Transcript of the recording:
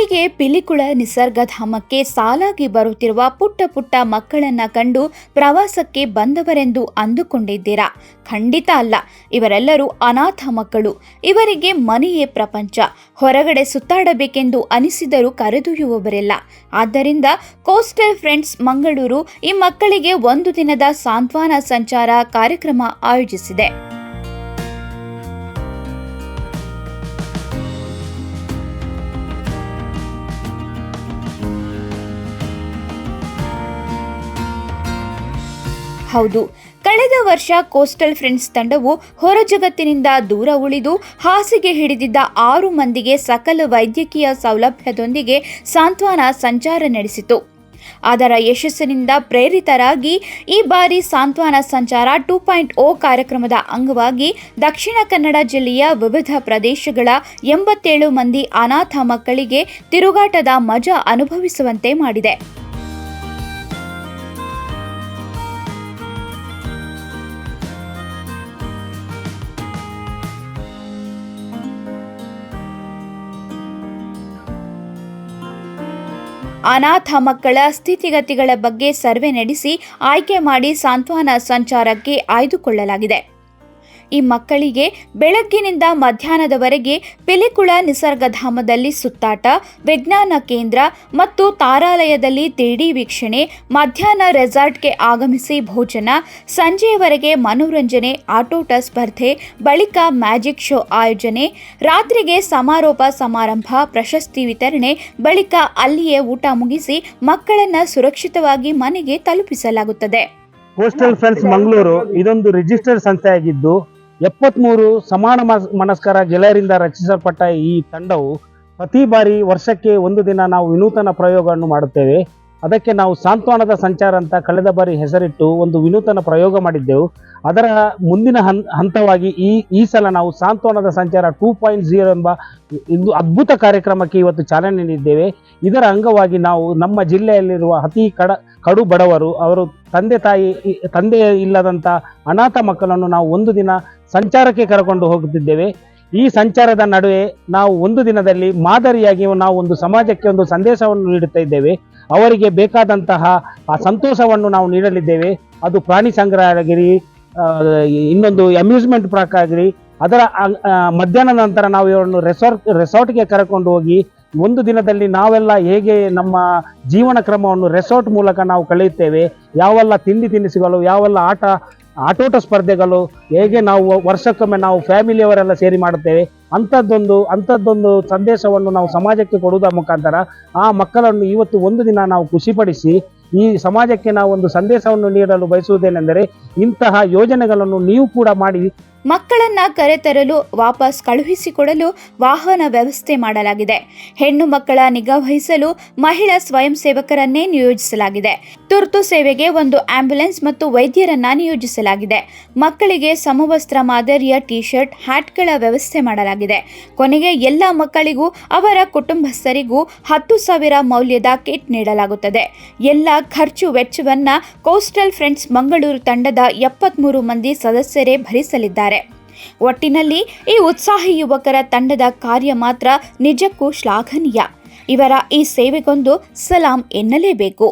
ಹೀಗೆ ಪಿಲಿಕುಳ ನಿಸರ್ಗಧಾಮಕ್ಕೆ ಸಾಲಾಗಿ ಬರುತ್ತಿರುವ ಪುಟ್ಟ ಪುಟ್ಟ ಮಕ್ಕಳನ್ನ ಕಂಡು ಪ್ರವಾಸಕ್ಕೆ ಬಂದವರೆಂದು ಅಂದುಕೊಂಡಿದ್ದೀರಾ? ಖಂಡಿತ ಅಲ್ಲ. ಇವರೆಲ್ಲರೂ ಅನಾಥ ಮಕ್ಕಳು. ಇವರಿಗೆ ಮನೆಯೇ ಪ್ರಪಂಚ. ಹೊರಗಡೆ ಸುತ್ತಾಡಬೇಕೆಂದು ಅನಿಸಿದರೂ ಕರೆದೊಯ್ಯುವವರಿಲ್ಲ. ಆದ್ದರಿಂದ ಕೋಸ್ಟಲ್ ಫ್ರೆಂಡ್ಸ್ ಮಂಗಳೂರು ಈ ಮಕ್ಕಳಿಗೆ ಒಂದು ದಿನದ ಸಾಂತ್ವನ ಸಂಚಾರ ಕಾರ್ಯಕ್ರಮ ಆಯೋಜಿಸಿದೆ. ಹೌದು, ಕಳೆದ ವರ್ಷ ಕೋಸ್ಟಲ್ ಫ್ರೆಂಡ್ಸ್ ತಂಡವು ಹೊರ ಜಗತ್ತಿನಿಂದ ದೂರ ಉಳಿದು ಹಾಸಿಗೆ ಹಿಡಿದಿದ್ದ 6 ಮಂದಿಗೆ ಸಕಲ ವೈದ್ಯಕೀಯ ಸೌಲಭ್ಯದೊಂದಿಗೆ ಸಾಂತ್ವನ ಸಂಚಾರ ನಡೆಸಿತು. ಅದರ ಯಶಸ್ಸಿನಿಂದ ಪ್ರೇರಿತರಾಗಿ ಈ ಬಾರಿ ಸಾಂತ್ವನ ಸಂಚಾರ 2.0 ಕಾರ್ಯಕ್ರಮದ ಅಂಗವಾಗಿ ದಕ್ಷಿಣ ಕನ್ನಡ ಜಿಲ್ಲೆಯ ವಿವಿಧ ಪ್ರದೇಶಗಳ 87 ಮಂದಿ ಅನಾಥ ಮಕ್ಕಳಿಗೆ ತಿರುಗಾಟದ ಮಜಾ ಅನುಭವಿಸುವಂತೆ ಮಾಡಿದೆ. ಅನಾಥ ಮಕ್ಕಳ ಸ್ಥಿತಿಗತಿಗಳ ಬಗ್ಗೆ ಸರ್ವೆ ನಡೆಸಿ ಆಯ್ಕೆ ಮಾಡಿ ಸಾಂತ್ವನ ಸಂಚಾರಕ್ಕೆ ಆಯ್ದುಕೊಳ್ಳಲಾಗಿದೆ. ಈ ಮಕ್ಕಳಿಗೆ ಬೆಳಗ್ಗಿನಿಂದ ಮಧ್ಯಾಹ್ನದವರೆಗೆ ಪಿಲಿಕುಳ ನಿಸರ್ಗಧಾಮದಲ್ಲಿ ಸುತ್ತಾಟ, ವಿಜ್ಞಾನ ಕೇಂದ್ರ ಮತ್ತು ತಾರಾಲಯದಲ್ಲಿ 3D ವೀಕ್ಷಣೆ, ಮಧ್ಯಾಹ್ನ ರೆಸಾರ್ಟ್ಗೆ ಆಗಮಿಸಿ ಭೋಜನ, ಸಂಜೆಯವರೆಗೆ ಮನೋರಂಜನೆ, ಆಟೋಟ ಸ್ಪರ್ಧೆ, ಬಳಿಕ ಮ್ಯಾಜಿಕ್ ಶೋ ಆಯೋಜನೆ, ರಾತ್ರಿಗೆ ಸಮಾರೋಪ ಸಮಾರಂಭ, ಪ್ರಶಸ್ತಿ ವಿತರಣೆ, ಬಳಿಕ ಅಲ್ಲಿಯೇ ಊಟ ಮುಗಿಸಿ ಮಕ್ಕಳನ್ನ ಸುರಕ್ಷಿತವಾಗಿ ಮನೆಗೆ ತಲುಪಿಸಲಾಗುತ್ತದೆ. ಕೋಸ್ಟಲ್ ಫ್ರೆಂಡ್ಸ್ ಮಂಗಳೂರು ಇದೊಂದು ರಿಜಿಸ್ಟರ್ಡ್ ಸಂಸ್ಥೆಯಾಗಿದ್ದು 73 ಸಮಾನ ಮನಸ್ಕರ ಗೆಳೆಯರಿಂದ ರಚಿಸಲ್ಪಟ್ಟ ಈ ತಂಡವು ಪ್ರತಿ ಬಾರಿ ವರ್ಷಕ್ಕೆ ಒಂದು ದಿನ ನಾವು ವಿನೂತನ ಪ್ರಯೋಗವನ್ನು ಮಾಡುತ್ತೇವೆ. ಅದಕ್ಕೆ ನಾವು ಸಾಂತ್ವನದ ಸಂಚಾರ ಅಂತ ಕಳೆದ ಬಾರಿ ಹೆಸರಿಟ್ಟು ಒಂದು ವಿನೂತನ ಪ್ರಯೋಗ ಮಾಡಿದ್ದೆವು. ಅದರ ಮುಂದಿನ ಹಂತವಾಗಿ ಈ ಸಲ ನಾವು ಸಾಂತ್ವನದ ಸಂಚಾರ 2.0 ಎಂಬ ಒಂದು ಅದ್ಭುತ ಕಾರ್ಯಕ್ರಮಕ್ಕೆ ಇವತ್ತು ಚಾಲನೆ ನೀಡಿದ್ದೇವೆ. ಇದರ ಅಂಗವಾಗಿ ನಾವು ನಮ್ಮ ಜಿಲ್ಲೆಯಲ್ಲಿರುವ ಅತಿ ಕಡು ಬಡವರು, ಅವರು ತಂದೆ ಇಲ್ಲದಂಥ ಅನಾಥ ಮಕ್ಕಳನ್ನು ನಾವು ಒಂದು ದಿನ ಸಂಚಾರಕ್ಕೆ ಕರೆಕೊಂಡು ಹೋಗುತ್ತಿದ್ದೇವೆ. ಈ ಸಂಚಾರದ ನಡುವೆ ನಾವು ಒಂದು ದಿನದಲ್ಲಿ ಮಾದರಿಯಾಗಿ ನಾವು ಒಂದು ಸಮಾಜಕ್ಕೆ ಒಂದು ಸಂದೇಶವನ್ನು ನೀಡುತ್ತಾ ಇದ್ದೇವೆ. ಅವರಿಗೆ ಬೇಕಾದಂತಹ ಆ ಸಂತೋಷವನ್ನು ನಾವು ನೀಡಲಿದ್ದೇವೆ. ಅದು ಪ್ರಾಣಿ ಸಂಗ್ರಹಾಲಯಗಿರಿ, ಇನ್ನೊಂದು ಅಮ್ಯೂಸ್ಮೆಂಟ್ ಪಾರ್ಕ್ ಆಗಿರಿ. ಅದರ ಮಧ್ಯಾಹ್ನ ನಂತರ ನಾವು ಇವರನ್ನು ರೆಸಾರ್ಟ್ಗೆ ಕರೆಕೊಂಡು ಹೋಗಿ ಒಂದು ದಿನದಲ್ಲಿ ನಾವೆಲ್ಲ ಹೇಗೆ ನಮ್ಮ ಜೀವನ ಕ್ರಮವನ್ನು ರೆಸಾರ್ಟ್ ಮೂಲಕ ನಾವು ಕಳೆಯುತ್ತೇವೆ, ಯಾವೆಲ್ಲ ತಿಂಡಿ ತಿನಿಸುಗಳು, ಯಾವೆಲ್ಲ ಆಟೋಟ ಸ್ಪರ್ಧೆಗಳು, ಹೇಗೆ ನಾವು ವರ್ಷಕ್ಕೊಮ್ಮೆ ನಾವು ಫ್ಯಾಮಿಲಿಯವರೆಲ್ಲ ಸೇರಿ ಮಾಡುತ್ತೇವೆ, ಅಂಥದ್ದೊಂದು ಸಂದೇಶವನ್ನು ನಾವು ಸಮಾಜಕ್ಕೆ ಕೊಡುವುದರ ಮುಖಾಂತರ ಆ ಮಕ್ಕಳನ್ನು ಇವತ್ತು ಒಂದು ದಿನ ನಾವು ಖುಷಿಪಡಿಸಿ ಈ ಸಮಾಜಕ್ಕೆ ನಾವು ಒಂದು ಸಂದೇಶವನ್ನು ನೀಡಲು ಬಯಸುವುದೇನೆಂದರೆ ಇಂತಹ ಯೋಜನೆಗಳನ್ನು ನೀವು ಕೂಡ ಮಾಡಿ ಮಕ್ಕಳನ್ನ ಕರೆತರಲು ವಾಪಸ್ ಕಳುಹಿಸಿಕೊಡಲು ವಾಹನ ವ್ಯವಸ್ಥೆ ಮಾಡಲಾಗಿದೆ. ಹೆಣ್ಣು ಮಕ್ಕಳ ನಿಗಾ ವಹಿಸಲು ಮಹಿಳಾ ಸ್ವಯಂ ಸೇವಕರನ್ನೇ ನಿಯೋಜಿಸಲಾಗಿದೆ. ತುರ್ತು ಸೇವೆಗೆ ಒಂದು ಆಂಬ್ಯುಲೆನ್ಸ್ ಮತ್ತು ವೈದ್ಯರನ್ನ ನಿಯೋಜಿಸಲಾಗಿದೆ. ಮಕ್ಕಳಿಗೆ ಸಮವಸ್ತ್ರ ಮಾದರಿಯ ಟಿ ಶರ್ಟ್, ಹ್ಯಾಟ್ಗಳ ವ್ಯವಸ್ಥೆ ಮಾಡಲಾಗಿದೆ. ಕೊನೆಗೆ ಎಲ್ಲ ಮಕ್ಕಳಿಗೂ ಅವರ ಕುಟುಂಬಸ್ಥರಿಗೂ 10,000 ಮೌಲ್ಯದ ಕಿಟ್ ನೀಡಲಾಗುತ್ತದೆ. ಎಲ್ಲ ಖರ್ಚು ವೆಚ್ಚವನ್ನ ಕೋಸ್ಟಲ್ ಫ್ರೆಂಡ್ಸ್ ಮಂಗಳೂರು ತಂಡದ 73 ಮಂದಿ ಸದಸ್ಯರೇ ಭರಿಸಲಿದ್ದಾರೆ. ಒಟ್ಟಿನಲ್ಲಿ ಈ ಉತ್ಸಾಹಿ ಯುವಕರ ತಂಡದ ಕಾರ್ಯ ಮಾತ್ರ ನಿಜಕ್ಕೂ ಶ್ಲಾಘನೀಯ. ಇವರ ಈ ಸೇವೆಗೊಂದು ಸಲಾಂ ಎನ್ನಲೇಬೇಕು.